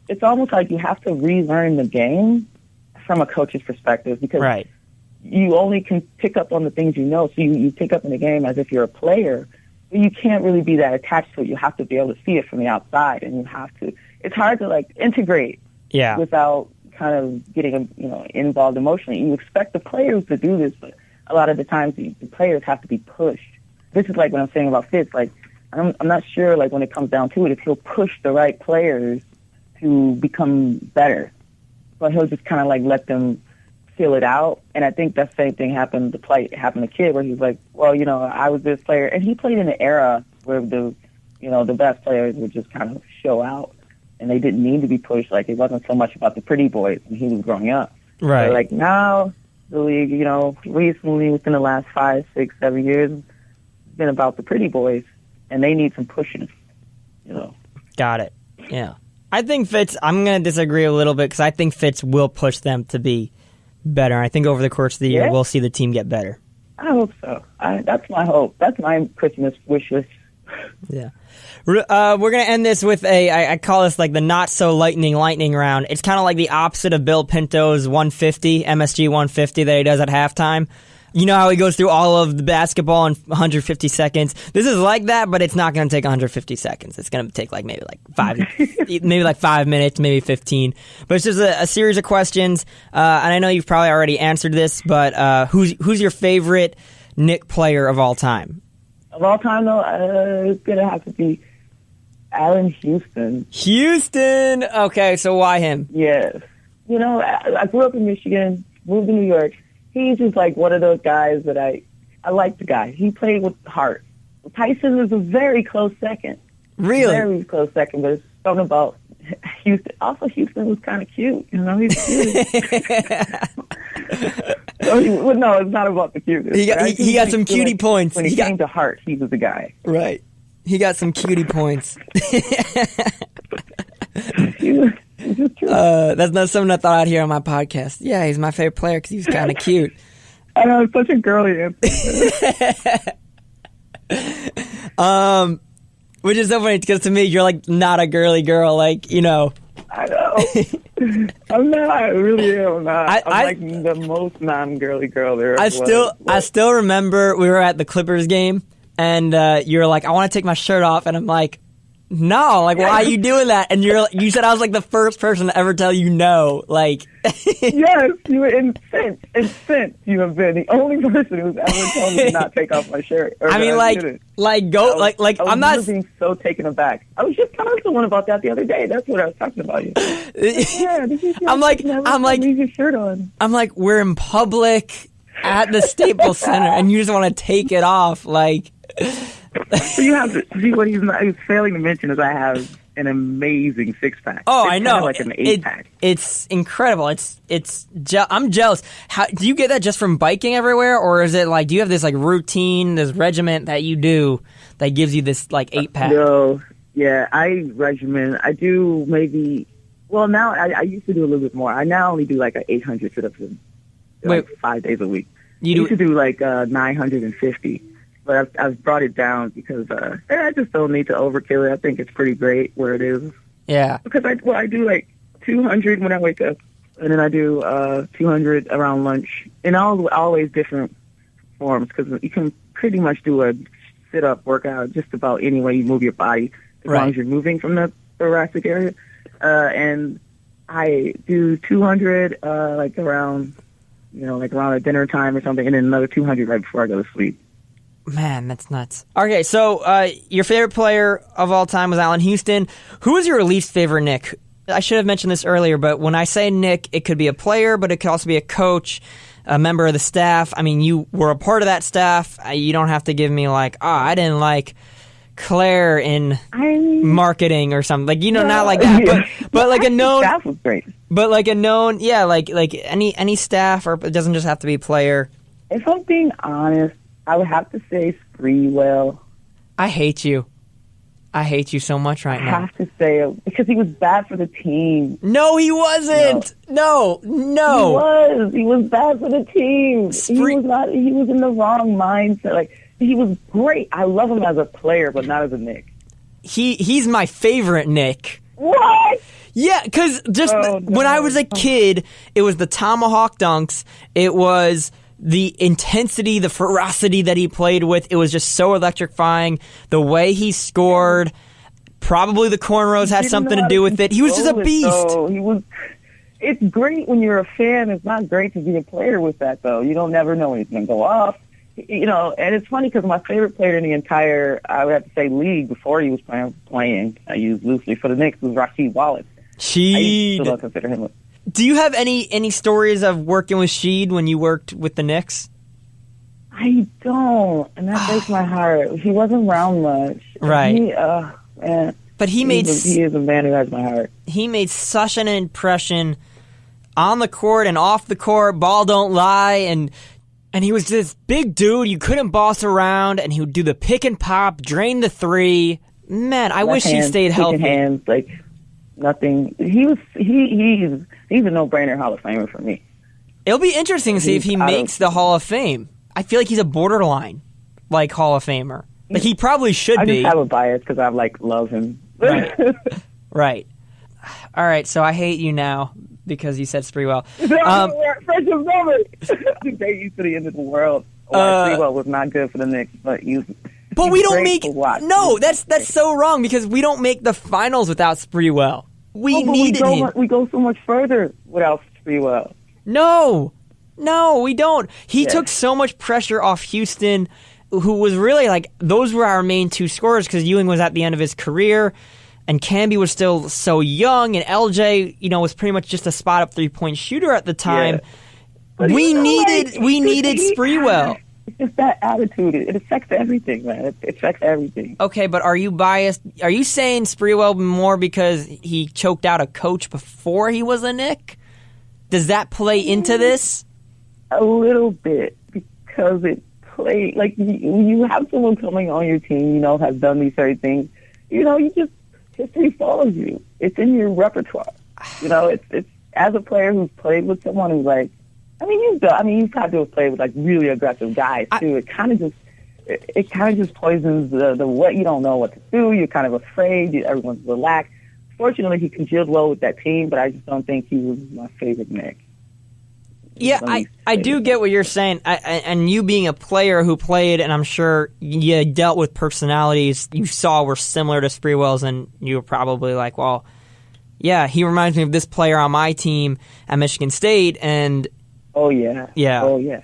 it's almost like you have to relearn the game from a coach's perspective, because you only can pick up on the things you know. So you pick up in the game as if you're a player, but you can't really be that attached to it. You have to be able to see it from the outside, and you have to. It's hard to like integrate without kind of getting involved emotionally. You expect the players to do this, but a lot of the times the players have to be pushed. This is like what I'm saying about Fitz. Like I'm not sure, like when it comes down to it, if he'll push the right players to become better, but he'll just kind of like let them feel it out. And I think that same thing happened to Kid, where he's like, well, I was this player, and he played in an era where the best players would just kind of show out, and they didn't need to be pushed. Like it wasn't so much about the pretty boys when he was growing up. Right. But like now, the league, recently within the last 5, 6, 7 years, it's been about the pretty boys, and they need some pushing. Got it. Yeah. I think Fitz, I'm going to disagree a little bit, because I think Fitz will push them to be better. I think over the course of the year, we'll see the team get better. I hope so. That's my hope. That's my Christmas wish list. Yeah. We're going to end this with I call this like the not-so-lightning round. It's kind of like the opposite of Bill Pinto's 150, MSG 150 that he does at halftime. You know how he goes through all of the basketball in 150 seconds? This is like that, but it's not going to take 150 seconds. It's going to take maybe 5 minutes, maybe 15. But it's just a series of questions. And I know you've probably already answered this, but who's your favorite Knicks player of all time? Of all time, though, it's going to have to be Allen Houston. Houston! Okay, so why him? Yes. I grew up in Michigan, moved to New York. He's just like one of those guys that I like the guy. He played with heart. Tyson was a very close second. Really? Very close second, but it's something about Houston. Also, Houston was kind of cute. He's cute. No, it's not about the cuteness. He got some cutie points. When he came to heart, he was the guy. Right. He got some cutie points. That's not something I thought I'd hear on my podcast. Yeah, he's my favorite player because he was kind of cute. I know, it's such a girly answer. Which is so funny because to me, you're like not a girly girl, like, I know. I'm not. I really am not. I'm like the most non-girly girl there. I still remember we were at the Clippers game, and you were like, I want to take my shirt off, and I'm like, no, like, why are you doing that? And you said I was like the first person to ever tell you no, like. Yes, you were incensed. You have been the only person who's ever told me to not take off my shirt. I mean, I'm not being so taken aback. I was just telling someone about that the other day. That's what I was talking about. I'm like, leave your shirt on. I'm like, we're in public at the Staples Center, and you just want to take it off, like. So you have to see what he's failing to mention is I have an amazing 6-pack. Oh, I know. Like an 8-pack. It's incredible. I'm jealous. How do you get that just from biking everywhere, or is it like do you have this like routine, this regiment that you do that gives you this like 8-pack? No, yeah, I do maybe. Well, now I used to do a little bit more. I now only do like 800 sit-ups like 5 days a week. I used to do like 950. But I've brought it down because I just don't need to overkill it. I think it's pretty great where it is. Yeah. Because I do like 200 when I wake up, and then I do 200 around lunch, in always different forms because you can pretty much do a sit-up workout just about any way you move your body as long as you're moving from the thoracic area. And I do 200 like around a dinner time or something, and then another 200 right before I go to sleep. Man, that's nuts. Okay, so your favorite player of all time was Allen Houston. Who is your least favorite Knick? I should have mentioned this earlier, but when I say Knick, it could be a player, but it could also be a coach, a member of the staff. I mean, you were a part of that staff. You don't have to give me like, I didn't like Claire in marketing or something. Like, not like that. But like a known staff was great. But like a known, like any staff, or it doesn't just have to be a player. If I'm being honest, I would have to say Spreewell. I hate you. I hate you so much right now. I have to say it because he was bad for the team. No, he wasn't. No. He was bad for the team. He was in the wrong mindset. Like, he was great. I love him as a player, but not as a Knick. He's my favorite Knick. What? Yeah, because when I was a kid, it was the tomahawk dunks. It was the intensity, the ferocity that he played with. It was just so electrifying. The way he scored, probably the cornrows had something to do with it. He was just a beast. It's great when you're a fan. It's not great to be a player with that, though. You don't never know when he's going to go off. And it's funny because my favorite player in the entire, I would have to say, league before he was playing, I use loosely for the Knicks, was Rasheed Wallace. I still don't consider him. Do you have any stories of working with Sheed when you worked with the Knicks? I don't, and that breaks my heart. He wasn't around much. Right. Man. But he is a man who has my heart. He made such an impression on the court and off the court. Ball don't lie, and he was this big dude. You couldn't boss around, and he would do the pick and pop, drain the three. Man, I wish he stayed healthy. Hands, like nothing. He's a no-brainer Hall of Famer for me. It'll be interesting to see if he makes the Hall of Fame. I feel like he's a borderline Hall of Famer. Like he probably should be. I just have a bias because I love him. Right. All right, so I hate you now because you said Spreewell. Fresh and velvet. They used to the end of the world. Spreewell was not good for the Knicks, but we don't make that's so wrong because we don't make the finals without Spreewell. We needed him. We go so much further without Spreewell. No, we don't. He took so much pressure off Houston, who was really those were our main two scorers because Ewing was at the end of his career and Camby was still so young and LJ, was pretty much just a spot-up three-point shooter at the time. Yeah. We needed Spreewell. It's just that attitude. It affects everything, man. It affects everything. Okay, but are you biased? Are you saying Spreewell more because he choked out a coach before he was a Knick? Does that play into this? A little bit, because it played you have someone coming on your team, has done these certain things. History follows you. It's in your repertoire. It's as a player who's played with someone who's you've got to have played with really aggressive guys too. It kind of just poisons the what you don't know what to do. You're kind of afraid. Everyone's relaxed. Fortunately, he congealed well with that team, but I just don't think he was my favorite Knick. Yeah, I do get what you're saying. And you being a player who played, and I'm sure you dealt with personalities you saw were similar to Spreewell's, and you were probably like, well, yeah, he reminds me of this player on my team at Michigan State, and... Oh, yeah. Yeah. Oh, yeah.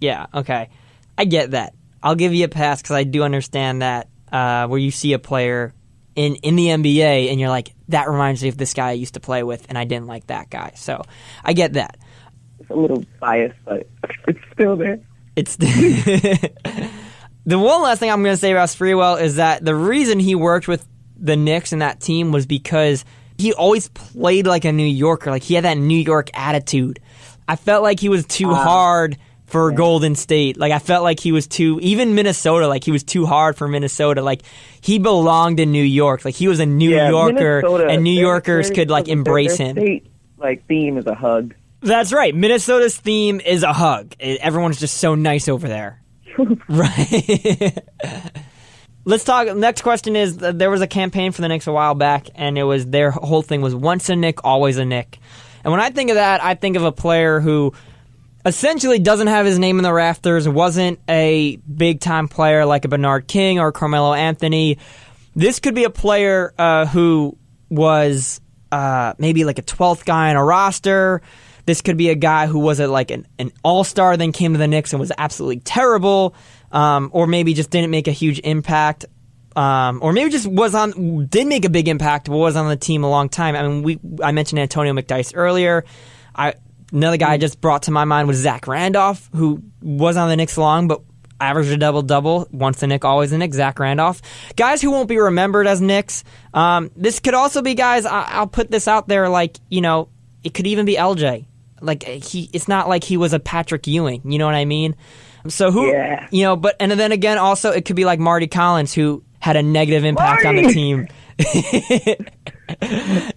Yeah, okay. I get that. I'll give you a pass because I do understand that where you see a player in the NBA, and you're like, that reminds me of this guy I used to play with, and I didn't like that guy. So I get that. A little biased, but it's still there. It's the one last thing I'm going to say about Spreewell is that the reason he worked with the Knicks and that team was because he always played like a New Yorker. He had that New York attitude. I felt like he was too hard for Golden State. I felt like he was even Minnesota, he was too hard for Minnesota. He belonged in New York. He was a New Yorker, Minnesota, and New Yorkers could embrace him. State, theme is a hug. That's right. Minnesota's theme is a hug. Everyone's just so nice over there. Right. Let's talk. Next question is, there was a campaign for the Knicks a while back, and their whole thing was once a Knick, always a Knick. And when I think of that, I think of a player who essentially doesn't have his name in the rafters, wasn't a big-time player like a Bernard King or Carmelo Anthony. This could be a player who was maybe a 12th guy on a roster. This could be a guy who was an all-star, then came to the Knicks and was absolutely terrible, or maybe just didn't make a huge impact, or maybe just did make a big impact, but was on the team a long time. I mentioned Antonio McDyess earlier. Another guy I just brought to my mind was Zach Randolph, who was on the Knicks long, but averaged a double-double. Once a Knick, always a Knick. Zach Randolph. Guys who won't be remembered as Knicks. This could also be guys, I'll put this out there, it could even be LJ. It's not like he was a Patrick Ewing, you know what I mean? So who, and then again, also it could be like Marty Collins, who had a negative impact on the team.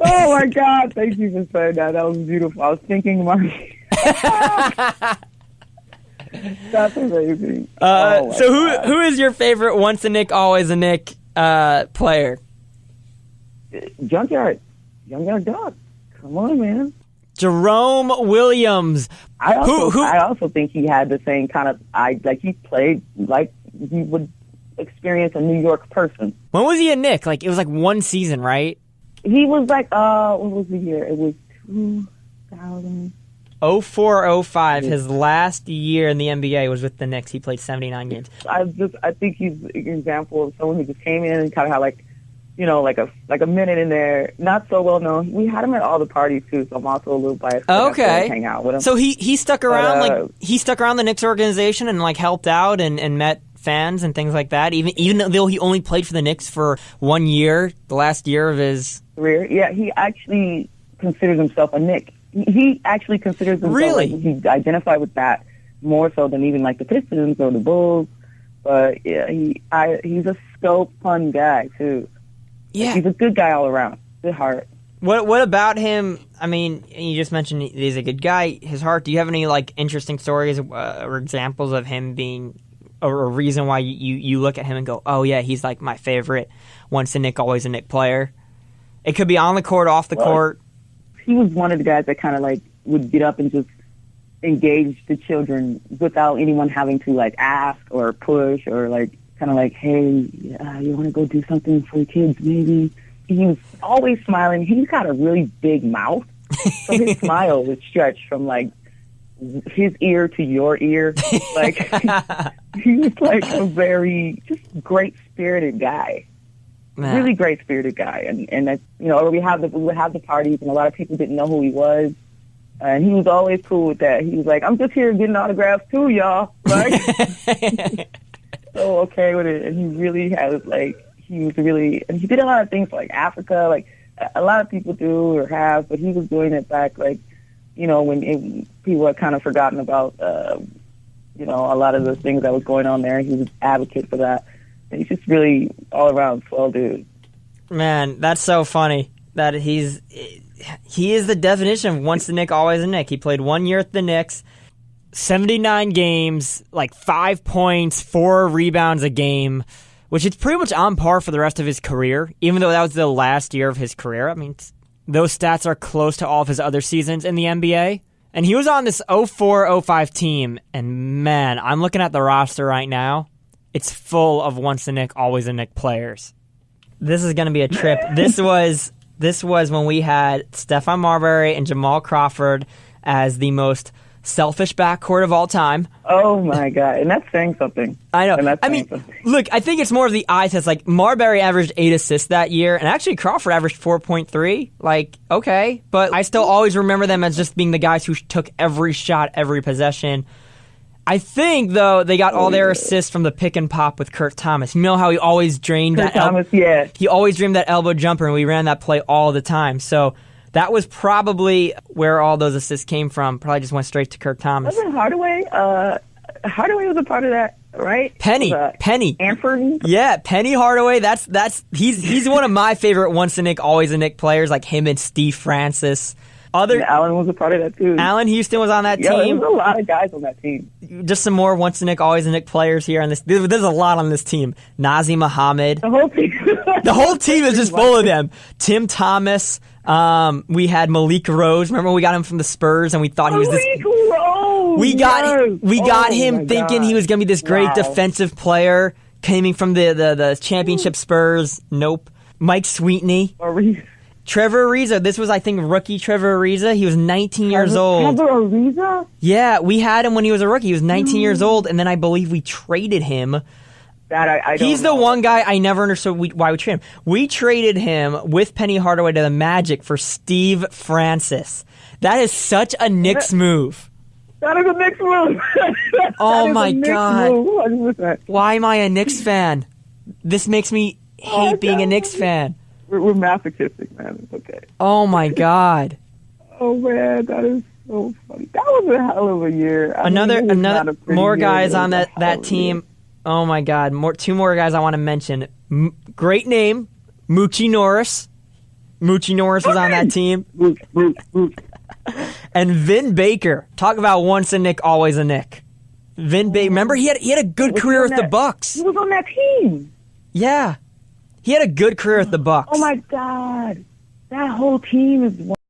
Oh my God! Thank you for saying that. That was beautiful. I was thinking Marty. That's amazing. So who is your favorite once a Knick, always a Knick player? Junkyard young dog. Come on, man. Jerome Williams. I also think he had the same kind of he played like he would experience a New York person. When was he a Knick? Like, it was like one season, right? He was like, what was the year? It was 2000. 04-05, his last year in the NBA was with the Knicks. He played 79 games. I think he's an example of someone who just came in and kind of had like a minute in there. Not so well known. We had him at all the parties too, so I'm also a little biased. Okay, hang out with him. So he stuck around, he stuck around the Knicks organization and like helped out and met fans and things like that. Even though he only played for the Knicks for 1 year, the last year of his career. Yeah, he actually considers himself a Knick. He actually considers himself, really? He identified with that more so than even like the Pistons or the Bulls. But yeah, he's a scope fun guy too. Yeah, he's a good guy all around. Good heart. What about him? I mean, you just mentioned he's a good guy. His heart. Do you have any like interesting stories or examples of him being a reason why you look at him and go, oh yeah, he's like my favorite, once a Knick, always a Knick player? It could be on the court, off the court. He was one of the guys that kind of like would get up and just engage the children without anyone having to like ask or push or like kind of like, hey, you want to go do something for the kids maybe? He was always smiling. He's got a really big mouth, so his smile would stretch from like his ear to your ear. Like he was like a very just great spirited guy. Man. Really great spirited guy, and that, you know, we would have the parties, and a lot of people didn't know who he was, and he was always cool with that. He was like, "I'm just here getting autographs too, y'all." Like, so okay with it, and he really had and he did a lot of things for, like Africa, like a lot of people do or have, but he was doing it back, like, you know, when people had kind of forgotten about, you know, a lot of the things that was going on there. He was an advocate for that. He's just really all-around swell dude. Man, that's so funny that he is the definition of once a Knick, always a Knick. He played 1 year at the Knicks, 79 games, like 5 points, 4 rebounds a game, which is pretty much on par for the rest of his career, even though that was the last year of his career. I mean, those stats are close to all of his other seasons in the NBA. And he was on this 04-05 team, and man, I'm looking at the roster right now. It's full of once a Knick, always a Knick players. This is going to be a trip. This was when we had Stephon Marbury and Jamal Crawford as the most selfish backcourt of all time. Oh my God. And that's saying something. I know. I mean, look, I think it's more of the eye test. Like, Marbury averaged 8 assists that year, and actually Crawford averaged 4.3. Like, okay. But I still always remember them as just being the guys who took every shot, every possession. I think, though, they got all their assists from the pick and pop with Kurt Thomas. You know how he always drained he always dreamed that elbow jumper, and we ran that play all the time. So that was probably where all those assists came from. Probably just went straight to Kurt Thomas. Wasn't Hardaway? Hardaway was a part of that, right? Penny. Anthony? Yeah, Penny Hardaway. He's one of my favorite once a Knick, always a Knick players, like him and Steve Francis. Allen was a part of that too. Allen Houston was on that team. There was a lot of guys on that team. Just some more once a Knick, always a Knick players here on this. There's a lot on this team. Nazi Muhammad. The whole team. The whole team is just full of them. Tim Thomas. We had Malik Rose. Remember we got him from the Spurs, and we thought he was this. Malik Rose. We got him thinking he was going to be this great defensive player, coming from the championship Spurs. Nope. Mike Sweetney. Trevor Ariza. This was, I think, rookie Trevor Ariza. He was 19 years old. Trevor Ariza? Yeah, we had him when he was a rookie. He was 19 years old, and then I believe we traded him. He's the one guy I never understood why we traded him. We traded him with Penny Hardaway to the Magic for Steve Francis. That is such a Knicks move. That is a Knicks move. Oh, my God. Move. Why am I a Knicks fan? This makes me hate being a Knicks fan. We're masochistic, man. It's okay. Oh, my God. Oh, man, that is so funny. That was a hell of a year. Another more guys on that team. Oh, my God. Two more guys I want to mention. Great name, Moochie Norris. Moochie Norris was on that team. And Vin Baker. Talk about once a Knick, always a Knick. Vin Baker. Remember, he had a good career with the Bucks. He was on that team. Yeah. He had a good career with the Bucks. Oh, my God. that whole team is